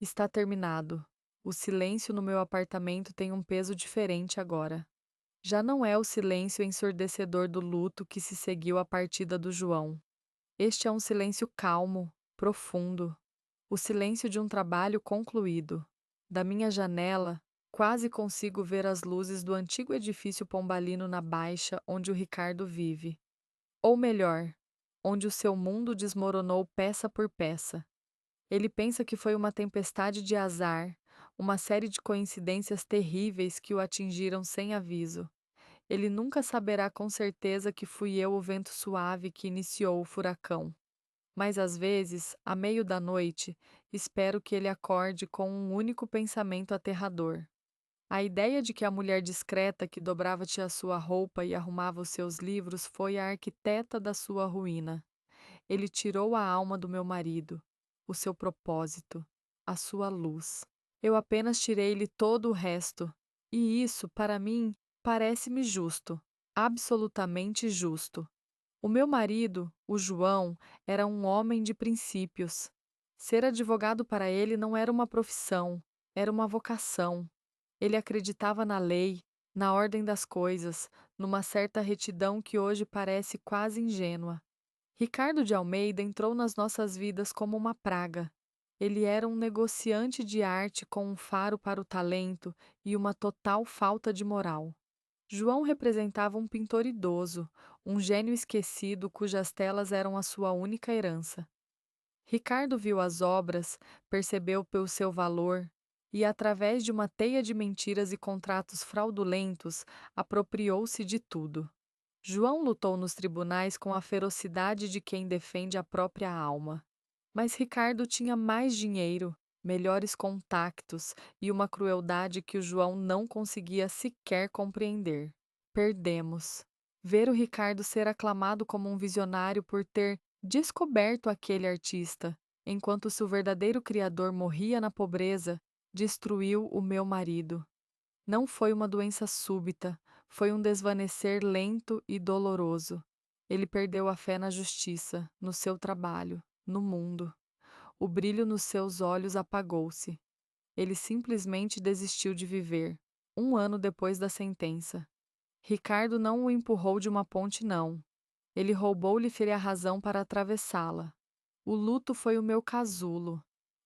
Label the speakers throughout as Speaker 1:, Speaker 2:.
Speaker 1: Está terminado. O silêncio no meu apartamento tem um peso diferente agora. Já não é o silêncio ensurdecedor do luto que se seguiu à partida do João. Este é um silêncio calmo, profundo. O silêncio de um trabalho concluído. Da minha janela, quase consigo ver as luzes do antigo edifício pombalino na Baixa onde o Ricardo vive. Ou melhor, onde o seu mundo desmoronou peça por peça. Ele pensa que foi uma tempestade de azar, uma série de coincidências terríveis que o atingiram sem aviso. Ele nunca saberá com certeza que fui eu o vento suave que iniciou o furacão. Mas às vezes, à meio da noite, espero que ele acorde com um único pensamento aterrador. A ideia de que a mulher discreta que dobrava-te a sua roupa e arrumava os seus livros foi a arquiteta da sua ruína. Ele tirou a alma do meu marido, o seu propósito, a sua luz. Eu apenas tirei-lhe todo o resto, e isso, para mim, parece-me justo, absolutamente justo. O meu marido, o João, era um homem de princípios. Ser advogado para ele não era uma profissão, era uma vocação. Ele acreditava na lei, na ordem das coisas, numa certa retidão que hoje parece quase ingênua. Ricardo de Almeida entrou nas nossas vidas como uma praga. Ele era um negociante de arte com um faro para o talento e uma total falta de moral. João representava um pintor idoso, um gênio esquecido cujas telas eram a sua única herança. Ricardo viu as obras, percebeu pelo seu valor e, através de uma teia de mentiras e contratos fraudulentos, apropriou-se de tudo. João lutou nos tribunais com a ferocidade de quem defende a própria alma. Mas Ricardo tinha mais dinheiro, melhores contactos e uma crueldade que o João não conseguia sequer compreender. Perdemos. Ver o Ricardo ser aclamado como um visionário por ter descoberto aquele artista, enquanto seu verdadeiro criador morria na pobreza, destruiu o meu marido. Não foi uma doença súbita, foi um desvanecer lento e doloroso. Ele perdeu a fé na justiça, no seu trabalho, no mundo. O brilho nos seus olhos apagou-se. Ele simplesmente desistiu de viver, um ano depois da sentença. Ricardo não o empurrou de uma ponte, não. Ele roubou-lhe a razão para atravessá-la. O luto foi o meu casulo.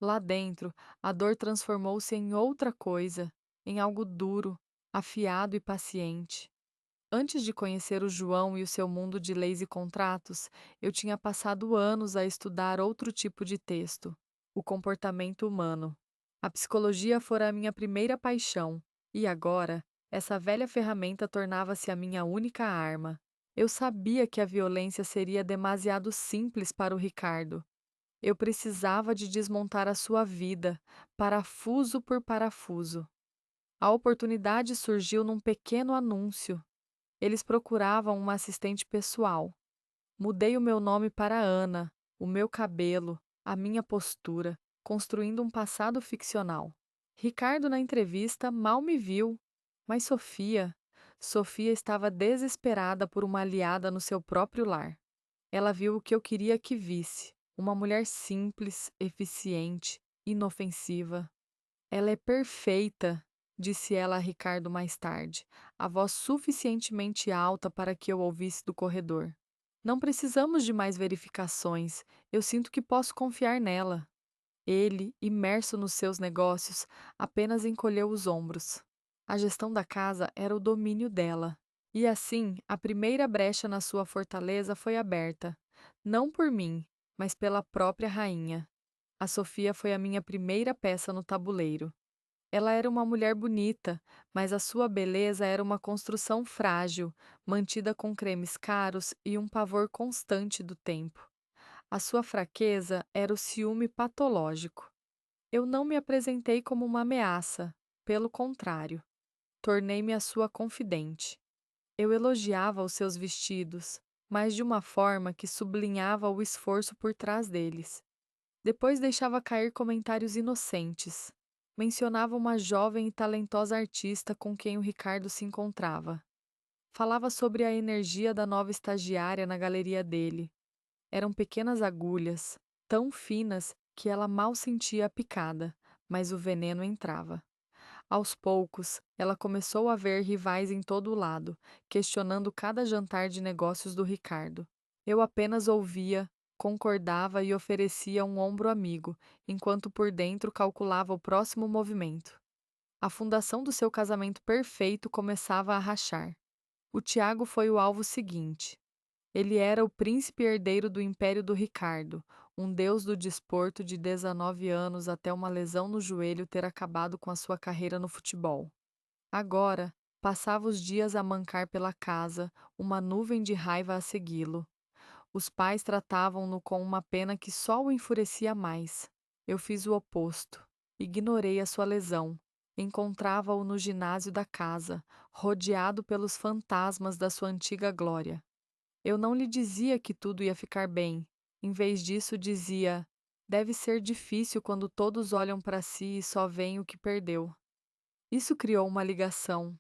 Speaker 1: Lá dentro, a dor transformou-se em outra coisa, em algo duro, afiado e paciente. Antes de conhecer o João e o seu mundo de leis e contratos, eu tinha passado anos a estudar outro tipo de texto, o comportamento humano. A psicologia fora a minha primeira paixão, e agora, essa velha ferramenta tornava-se a minha única arma. Eu sabia que a violência seria demasiado simples para o Ricardo. Eu precisava de desmontar a sua vida, parafuso por parafuso. A oportunidade surgiu num pequeno anúncio. Eles procuravam uma assistente pessoal. Mudei o meu nome para Ana, o meu cabelo, a minha postura, construindo um passado ficcional. Ricardo, na entrevista, mal me viu, mas Sofia estava desesperada por uma aliada no seu próprio lar. Ela viu o que eu queria que visse: uma mulher simples, eficiente, inofensiva. Ela é perfeita, disse ela a Ricardo mais tarde, a voz suficientemente alta para que eu ouvisse do corredor. Não precisamos de mais verificações. Eu sinto que posso confiar nela. Ele, imerso nos seus negócios, apenas encolheu os ombros. A gestão da casa era o domínio dela. E assim, a primeira brecha na sua fortaleza foi aberta. Não por mim, mas pela própria rainha. A Sofia foi a minha primeira peça no tabuleiro. Ela era uma mulher bonita, mas a sua beleza era uma construção frágil, mantida com cremes caros e um pavor constante do tempo. A sua fraqueza era o ciúme patológico. Eu não me apresentei como uma ameaça, pelo contrário, tornei-me a sua confidente. Eu elogiava os seus vestidos, mas de uma forma que sublinhava o esforço por trás deles. Depois deixava cair comentários inocentes. Mencionava uma jovem e talentosa artista com quem o Ricardo se encontrava. Falava sobre a energia da nova estagiária na galeria dele. Eram pequenas agulhas, tão finas que ela mal sentia a picada, mas o veneno entrava. Aos poucos, ela começou a ver rivais em todo o lado, questionando cada jantar de negócios do Ricardo. Eu apenas ouvia, concordava e oferecia um ombro amigo, enquanto por dentro calculava o próximo movimento. A fundação do seu casamento perfeito começava a rachar. O Tiago foi o alvo seguinte. Ele era o príncipe herdeiro do império do Ricardo, um deus do desporto de 19 anos até uma lesão no joelho ter acabado com a sua carreira no futebol. Agora, passava os dias a mancar pela casa, uma nuvem de raiva a segui-lo. Os pais tratavam-no com uma pena que só o enfurecia mais. Eu fiz o oposto. Ignorei a sua lesão. Encontrava-o no ginásio da casa, rodeado pelos fantasmas da sua antiga glória. Eu não lhe dizia que tudo ia ficar bem. Em vez disso, dizia: deve ser difícil quando todos olham para si e só veem o que perdeu. Isso criou uma ligação.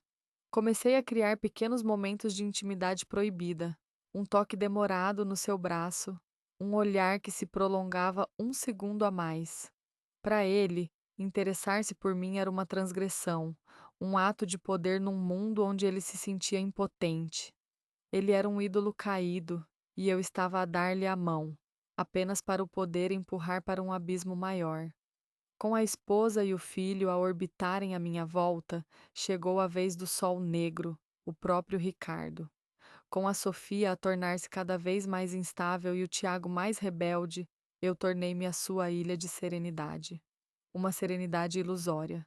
Speaker 1: Comecei a criar pequenos momentos de intimidade proibida. Um toque demorado no seu braço, um olhar que se prolongava um segundo a mais. Para ele, interessar-se por mim era uma transgressão, um ato de poder num mundo onde ele se sentia impotente. Ele era um ídolo caído, e eu estava a dar-lhe a mão, apenas para o poder empurrar para um abismo maior. Com a esposa e o filho a orbitarem à minha volta, chegou a vez do sol negro, o próprio Ricardo. Com a Sofia a tornar-se cada vez mais instável e o Tiago mais rebelde, eu tornei-me a sua ilha de serenidade. Uma serenidade ilusória.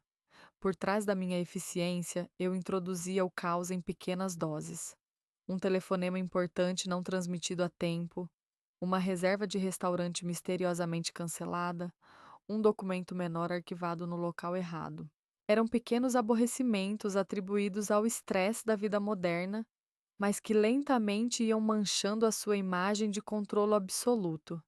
Speaker 1: Por trás da minha eficiência, eu introduzia o caos em pequenas doses. Um telefonema importante não transmitido a tempo, uma reserva de restaurante misteriosamente cancelada, um documento menor arquivado no local errado. Eram pequenos aborrecimentos atribuídos ao estresse da vida moderna, mas que lentamente iam manchando a sua imagem de controlo absoluto.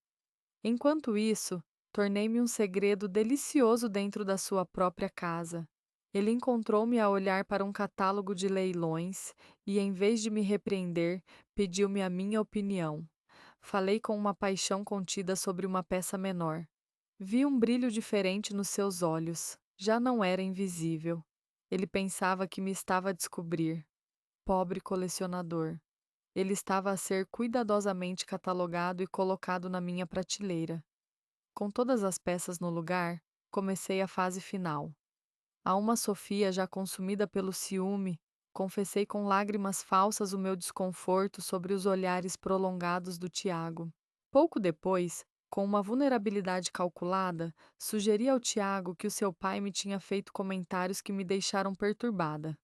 Speaker 1: Enquanto isso, tornei-me um segredo delicioso dentro da sua própria casa. Ele encontrou-me a olhar para um catálogo de leilões e, em vez de me repreender, pediu-me a minha opinião. Falei com uma paixão contida sobre uma peça menor. Vi um brilho diferente nos seus olhos. Já não era invisível. Ele pensava que me estava a descobrir. Pobre colecionador. Ele estava a ser cuidadosamente catalogado e colocado na minha prateleira. Com todas as peças no lugar, comecei a fase final. A uma Sofia já consumida pelo ciúme, confessei com lágrimas falsas o meu desconforto sobre os olhares prolongados do Tiago. Pouco depois, com uma vulnerabilidade calculada, sugeri ao Tiago que o seu pai me tinha feito comentários que me deixaram perturbada.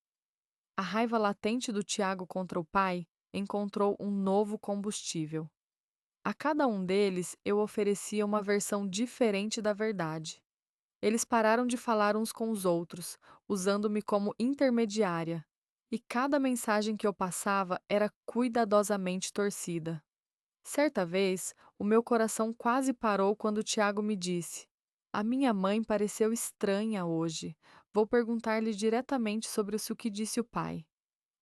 Speaker 1: A raiva latente do Tiago contra o pai encontrou um novo combustível. A cada um deles eu oferecia uma versão diferente da verdade. Eles pararam de falar uns com os outros, usando-me como intermediária, e cada mensagem que eu passava era cuidadosamente torcida. Certa vez, o meu coração quase parou quando Tiago me disse: a minha mãe pareceu estranha hoje. Vou perguntar-lhe diretamente sobre o que disse o pai.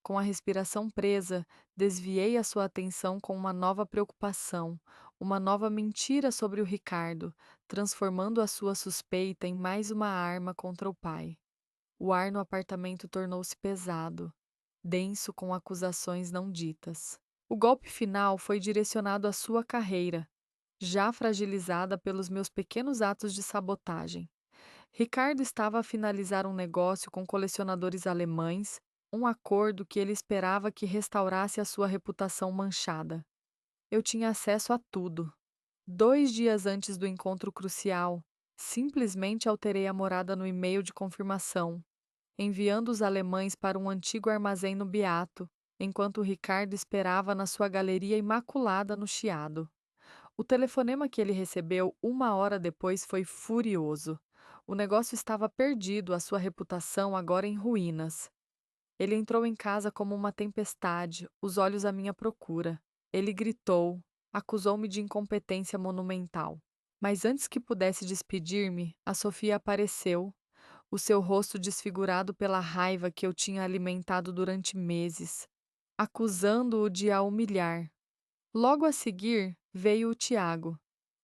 Speaker 1: Com a respiração presa, desviei a sua atenção com uma nova preocupação, uma nova mentira sobre o Ricardo, transformando a sua suspeita em mais uma arma contra o pai. O ar no apartamento tornou-se pesado, denso com acusações não ditas. O golpe final foi direcionado à sua carreira, já fragilizada pelos meus pequenos atos de sabotagem. Ricardo estava a finalizar um negócio com colecionadores alemães, um acordo que ele esperava que restaurasse a sua reputação manchada. Eu tinha acesso a tudo. 2 dias antes do encontro crucial, simplesmente alterei a morada no e-mail de confirmação, enviando os alemães para um antigo armazém no Beato, enquanto Ricardo esperava na sua galeria imaculada no Chiado. O telefonema que ele recebeu 1 hora depois foi furioso. O negócio estava perdido, a sua reputação agora em ruínas. Ele entrou em casa como uma tempestade, os olhos à minha procura. Ele gritou, acusou-me de incompetência monumental. Mas antes que pudesse despedir-me, a Sofia apareceu, o seu rosto desfigurado pela raiva que eu tinha alimentado durante meses, acusando-o de a humilhar. Logo a seguir, veio o Tiago.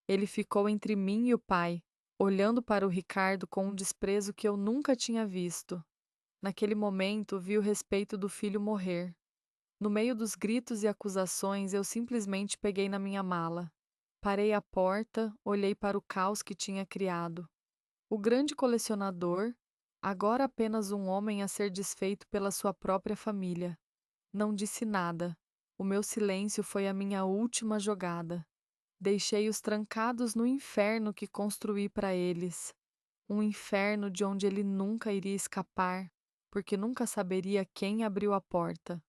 Speaker 1: Ele ficou entre mim e o pai, olhando para o Ricardo com um desprezo que eu nunca tinha visto. Naquele momento, vi o respeito do filho morrer. No meio dos gritos e acusações, eu simplesmente peguei na minha mala. Parei à porta, olhei para o caos que tinha criado. O grande colecionador, agora apenas um homem a ser desfeito pela sua própria família. Não disse nada. O meu silêncio foi a minha última jogada. Deixei-os trancados no inferno que construí para eles. Um inferno de onde ele nunca iria escapar, porque nunca saberia quem abriu a porta.